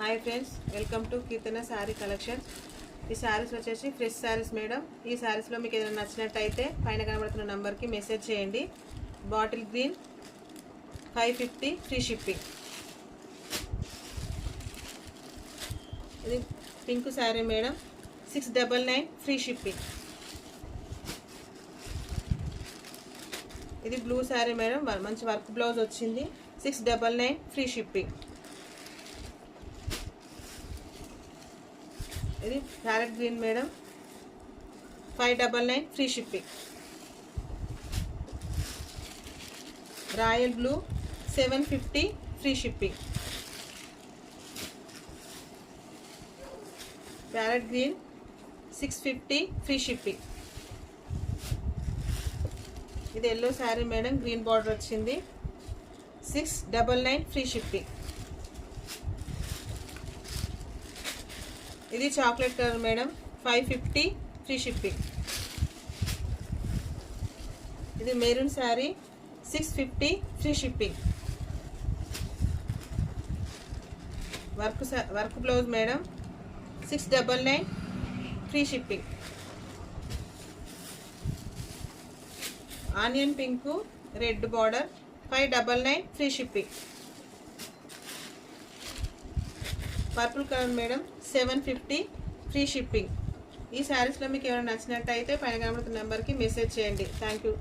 Hi friends, welcome to Keerthana sari collections. ఈ శారీస్ వచ్చేసి fresh saris madam. ఈ శారీస్లో మీకు ఏదైనా నచ్చినట్టయితే పైన కనబడుతున్న నెంబర్కి మెసేజ్ చేయండి. Bottle green 550 free shipping. ఇది pink sari madam, 699 free shipping. ఇది బ్లూ శారీ మేడం, మంచి వర్క్ బ్లౌజ్ వచ్చింది, 699 ఫ్రీ షిప్పింగ్. ఇది parrot green madam, 599 free shipping. Royal blue 750 free shipping. Parrot green 650 free shipping. ఇది yellow sari madam, green border వచ్చింది, 699 free shipping. ఇది chocolate colour madam, 550 free shipping. ఇది maroon sari, 650 free shipping. Work blouse madam, 699 free shipping. Onion pink red border, 599 free shipping. Purple colour madam, 750 free shipping. ఈ శారీస్లో మీకు ఏమైనా నచ్చినట్టయితే పైన కనబడుతున్న నెంబర్కి మెసేజ్ చేయండి. Thank you.